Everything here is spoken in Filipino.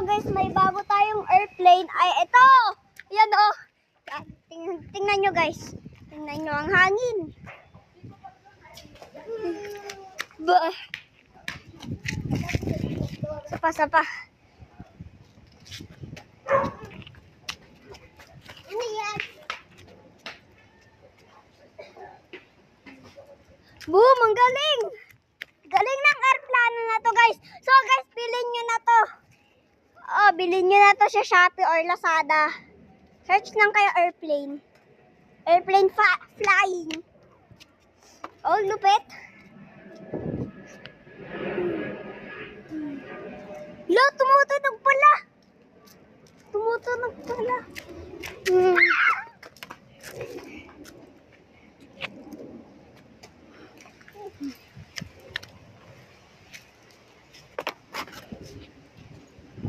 guys, may bago tayong airplane. Ay, ito! Yan oh. Tingnan nyo guys. Tingnan nyo ang hangin. Sapa. Ano yan? Boom! Ang galing! Galing ng airplane na to guys. So guys, bilhin nyo na to. Bilhin nyo na to sa Shopee or Lazada. Search lang kayo airplane. Airplane flying. Oh, lupit. Lo, tumutunog pala.